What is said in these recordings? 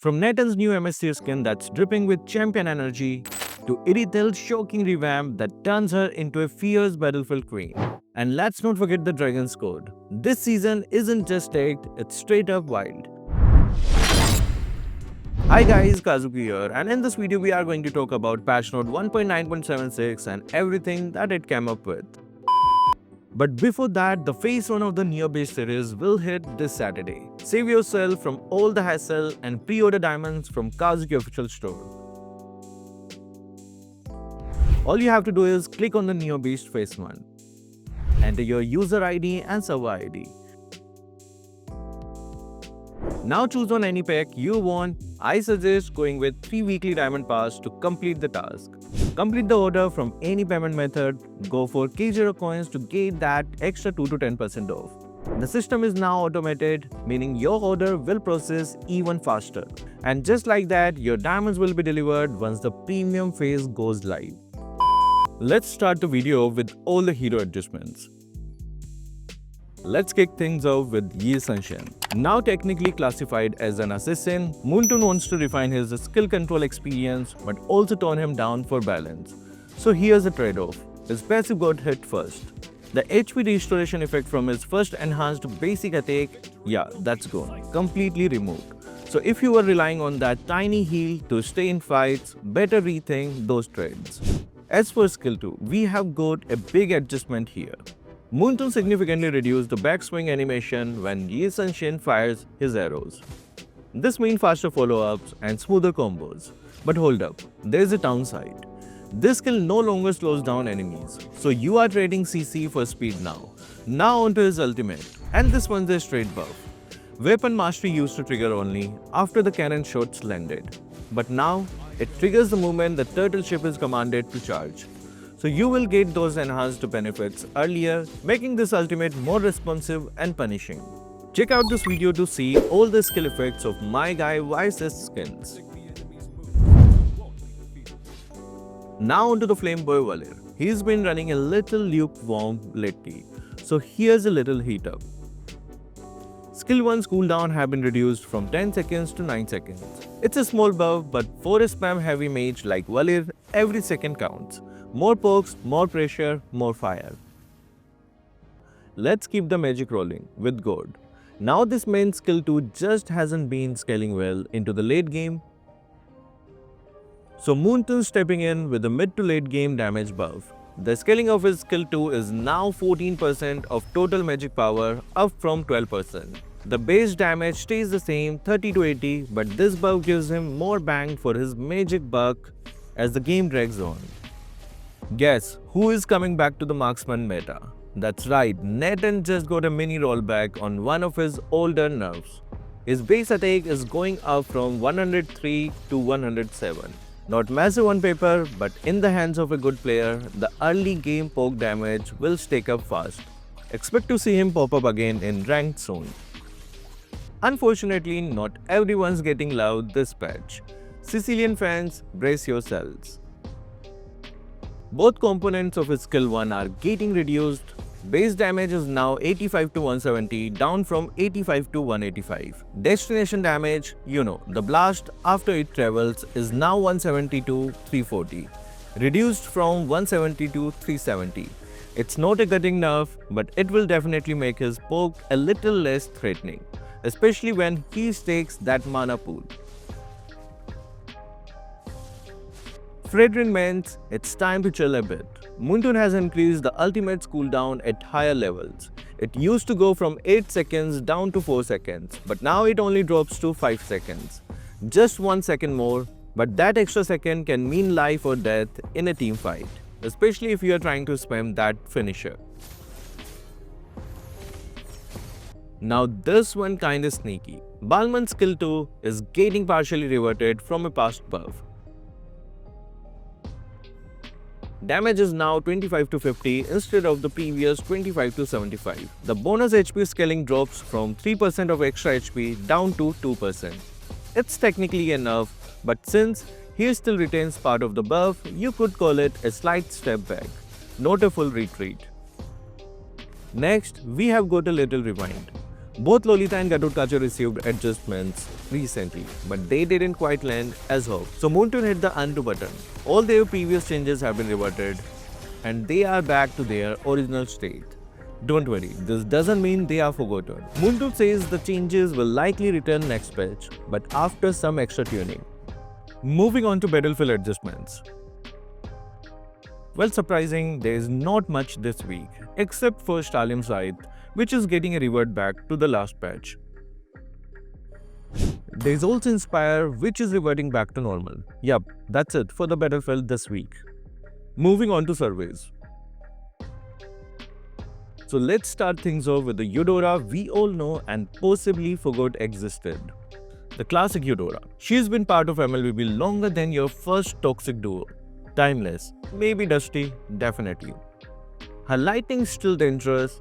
From Natan'S new MSC skin that's dripping with champion energy, to Irithel's shocking revamp that turns her into a fierce battlefield queen. And let's not forget the Dragon's Code. This season isn't just taked, it's straight up wild. Hi guys, Kazuki here, and in this video we are going to talk about patch note 1.9.76 and everything that it came up with. But before that, the phase 1 of the Neo base series will hit this Saturday. Save yourself from all the hassle and pre-order diamonds from Kazuki official store. All you have to do is click on the Neo Beast phase 1. Enter your user ID and server ID. Now choose on any pack you want. I suggest going with 3 weekly diamond pass to complete the task. Complete the order from any payment method. Go for K0 coins to get that extra 2 to 10% off. The system is now automated, meaning your order will process even faster. And just like that, your diamonds will be delivered once the premium phase goes live. Let's start the video with all the hero adjustments. Let's kick things off with Yi Senshin. Now technically classified as an assassin, Moonton wants to refine his skill control experience but also tone him down for balance. So here's a trade-off. His passive got hit first. The HP restoration effect from his first enhanced basic attack, yeah, that's gone. Completely removed. So if you were relying on that tiny heal to stay in fights, better rethink those trades. As for skill 2, we have got a big adjustment here. Moonton significantly reduced the backswing animation when Yi Senshin fires his arrows. This means faster follow-ups and smoother combos. But hold up, there's a downside. This skill no longer slows down enemies, so you are trading CC for speed now. Now onto his ultimate, and this one's a straight buff. Weapon mastery used to trigger only after the cannon shots landed. But now, it triggers the moment the turtle ship is commanded to charge. So you will get those enhanced benefits earlier, making this ultimate more responsive and punishing. Check out this video to see all the skill effects of my guy Vice's skins. Now onto the Flameboy Valir. He's been running a little lukewarm lately, so here's a little heat up. Skill 1's cooldown have been reduced from 10 seconds to 9 seconds. It's a small buff, but for a spam heavy mage like Valir, every second counts. More pokes, more pressure, more fire. Let's keep the magic rolling with God. Now this main skill 2 just hasn't been scaling well into the late game. So Moonton stepping in with a mid to late game damage buff. The scaling of his skill 2 is now 14% of total magic power, up from 12%. The base damage stays the same 30 to 80, but this buff gives him more bang for his magic buck as the game drags on. Guess who is coming back to the marksman meta? That's right, Natan just got a mini rollback on one of his older nerfs. His base attack is going up from 103 to 107. Not massive on paper, but in the hands of a good player, the early game poke damage will stack up fast. Expect to see him pop up again in ranked soon. Unfortunately, not everyone's getting love this patch. Sicilian fans, brace yourselves. Both components of his skill 1 are getting reduced. Base damage is now 85 to 170, down from 85 to 185. Destination damage, the blast after it travels is now 170 to 340, reduced from 170 to 370. It's not a cutting nerf, but it will definitely make his poke a little less threatening, especially when he stakes that mana pool. Fredrin means it's time to chill a bit. Moonton has increased the ultimate's cooldown at higher levels. It used to go from 8 seconds down to 4 seconds, but now it only drops to 5 seconds. Just 1 second more, but that extra second can mean life or death in a team fight, especially if you are trying to spam that finisher. Now this one kinda sneaky. Balman's skill 2 is getting partially reverted from a past buff. Damage is now 25 to 50 instead of the previous 25 to 75. The bonus HP scaling drops from 3% of extra HP down to 2%. It's technically enough, but since he still retains part of the buff, you could call it a slight step back, not a full retreat. Next, we have got a little rewind. Both Lolita and Gatotkacha received adjustments recently, but they didn't quite land as hoped. So Moontoon hit the undo button. All their previous changes have been reverted and they are back to their original state. Don't worry, this doesn't mean they are forgotten. Moontoon says the changes will likely return next patch, but after some extra tuning. Moving on to battlefield adjustments. Well, surprising, there is not much this week, except for Stalin's Scythe, which is getting a revert back to the last patch. There is also Inspire, which is reverting back to normal. Yup, that's it for the battlefield this week. Moving on to surveys. So let's start things off with the Eudora we all know and possibly forgot existed. The classic Eudora. She's been part of MLBB longer than your first toxic duo. Timeless, maybe dusty, definitely. Her lightning's still dangerous,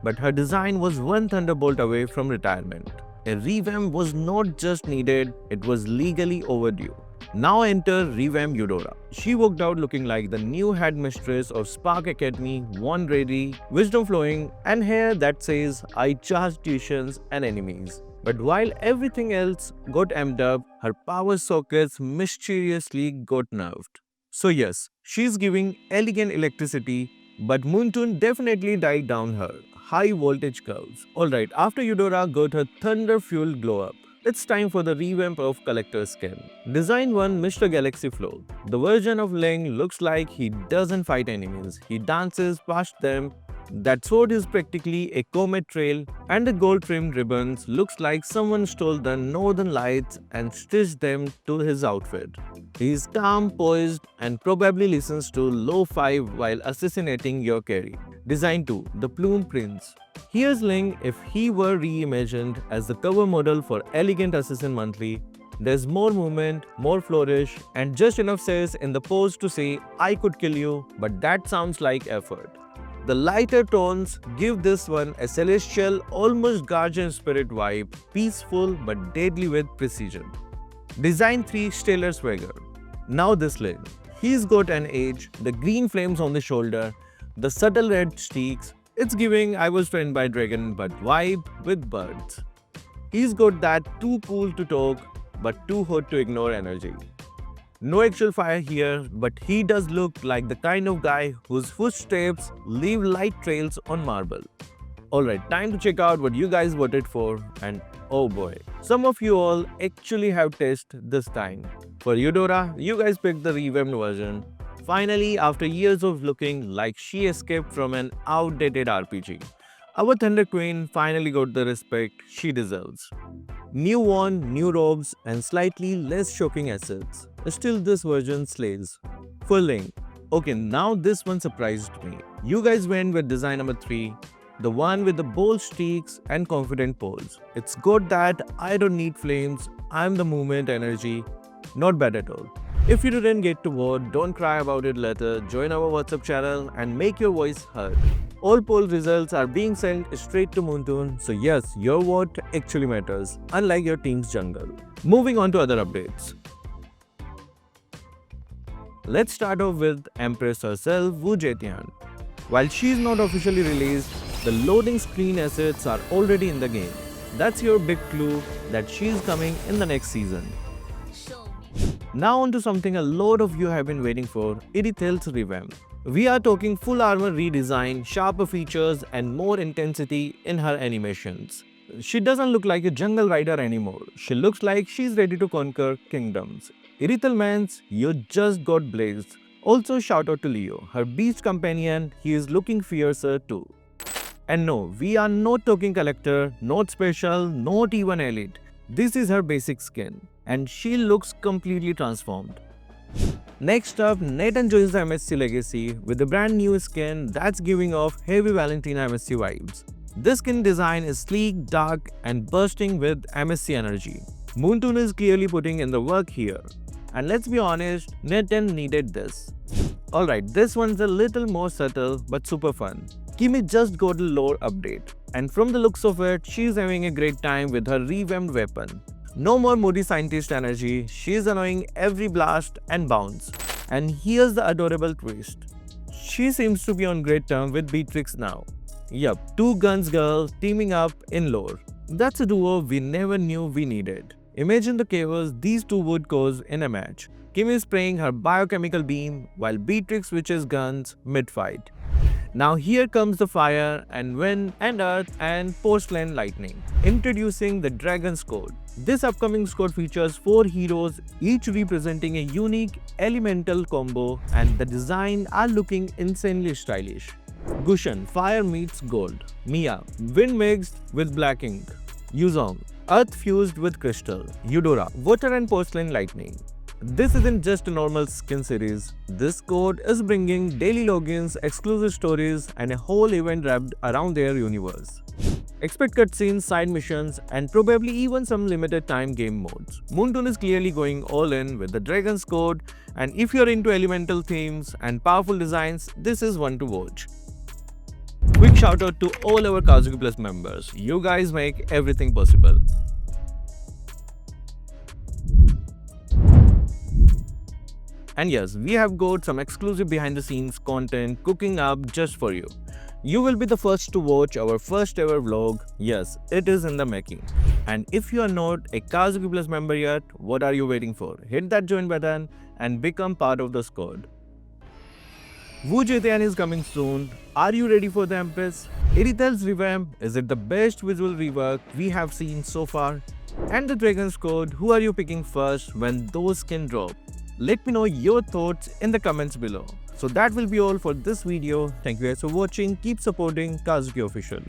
but her design was one thunderbolt away from retirement. A revamp was not just needed, it was legally overdue. Now enter Revamp Eudora. She walked out looking like the new headmistress of Spark Academy, one ready, wisdom flowing, and hair that says, I charge tuitions and enemies. But while everything else got amped up, her power sockets mysteriously got nerfed. So yes, she's giving elegant electricity, but Moontoon definitely died down her high voltage curves. Alright, after Eudora got her thunder-fueled glow-up, it's time for the revamp of Collector's Skin. Design 1 Mr. Galaxy Flow. The version of Ling looks like he doesn't fight enemies, he dances past them. That sword is practically a comet trail, and the gold-trimmed ribbons looks like someone stole the northern lights and stitched them to his outfit. He is calm, poised, and probably listens to lo-fi while assassinating your carry. Design 2 The Plume Prince. Here's Ling if he were reimagined as the cover model for Elegant Assassin Monthly. There's more movement, more flourish, and just enough says in the pose to say, I could kill you, but that sounds like effort. The lighter tones give this one a celestial, almost guardian spirit vibe, peaceful but deadly with precision. Design 3 Stellar Swagger. Now this Ling. He's got an edge, the green flames on the shoulder, the subtle red streaks. It's giving I was trained by dragon but vibe with birds. He's got that too cool to talk but too hot to ignore energy. No actual fire here, but he does look like the kind of guy whose footsteps leave light trails on marble. Alright, time to check out what you guys voted for, and oh boy, some of you all actually have tested this time. For Eudora, you guys picked the revamped version. Finally, after years of looking like she escaped from an outdated RPG, our Thunder Queen finally got the respect she deserves. New wand, new robes, and slightly less shocking assets. Still, this version slays. For Ling. Okay, now this one surprised me. You guys went with design number 3, the one with the bold streaks and confident pose. It's got that I don't need flames, I'm the movement energy. Not bad at all. If you didn't get to vote, don't cry about it later. Join our WhatsApp channel and make your voice heard. All poll results are being sent straight to Moontoon, so yes, your vote actually matters, unlike your team's jungle. Moving on to other updates. Let's start off with Empress herself, Zetian. While she's not officially released, the loading screen assets are already in the game. That's your big clue that she's coming in the next season. Now on to something a lot of you have been waiting for, Irithel's revamp. We are talking full armor redesign, sharper features, and more intensity in her animations. She doesn't look like a jungle rider anymore. She looks like she's ready to conquer kingdoms. Irithel mans, you just got blazed. Also shout out to Leo, her beast companion, he is looking fiercer too. And no, we are not talking collector, not special, not even elite. This is her basic skin, and she looks completely transformed. Next up, Nathan joins the MSC legacy with a brand new skin that's giving off heavy Valentina MSC vibes. This skin design is sleek, dark, and bursting with MSC energy. Moontoon is clearly putting in the work here. And let's be honest, Nathan needed this. Alright, this one's a little more subtle but super fun. Kimi just got a lore update, and from the looks of it, she's having a great time with her revamped weapon. No more moody scientist energy, she's annoying every blast and bounce. And here's the adorable twist. She seems to be on great terms with Beatrix now. Yup, two guns girl teaming up in lore. That's a duo we never knew we needed. Imagine the chaos these two would cause in a match. Kim is spraying her biochemical beam while Beatrix switches guns mid-fight. Now here comes the fire and wind and earth and porcelain lightning. Introducing the Dragon's Code. This upcoming squad features 4 heroes, each representing a unique elemental combo, and the design are looking insanely stylish. Gushan, fire meets gold. Mia, wind mixed with black ink. Yuzong, earth fused with crystal. Eudora, water and porcelain lightning. This isn't just a normal skin series. This code is bringing daily logins, exclusive stories, and a whole event wrapped around their universe. Expect cutscenes, side missions, and probably even some limited time game modes. Moonton is clearly going all in with the Dragon's Code, and if you're into elemental themes and powerful designs, this is one to watch. Quick shout out to all our Kazuki Plus members. You guys make everything possible. And yes, we have got some exclusive behind the scenes content cooking up just for you. You will be the first to watch our first ever vlog. Yes, it is in the making. And if you are not a Kazuki Plus member yet, what are you waiting for? Hit that join button and become part of the squad. Zetian is coming soon. Are you ready for the Empress? Irithel's Revamp, is it the best visual rework we have seen so far? And the Dragon's Code, who are you picking first when those can drop? Let me know your thoughts in the comments below. So that will be all for this video. Thank you guys for watching. Keep supporting Kazuki Official.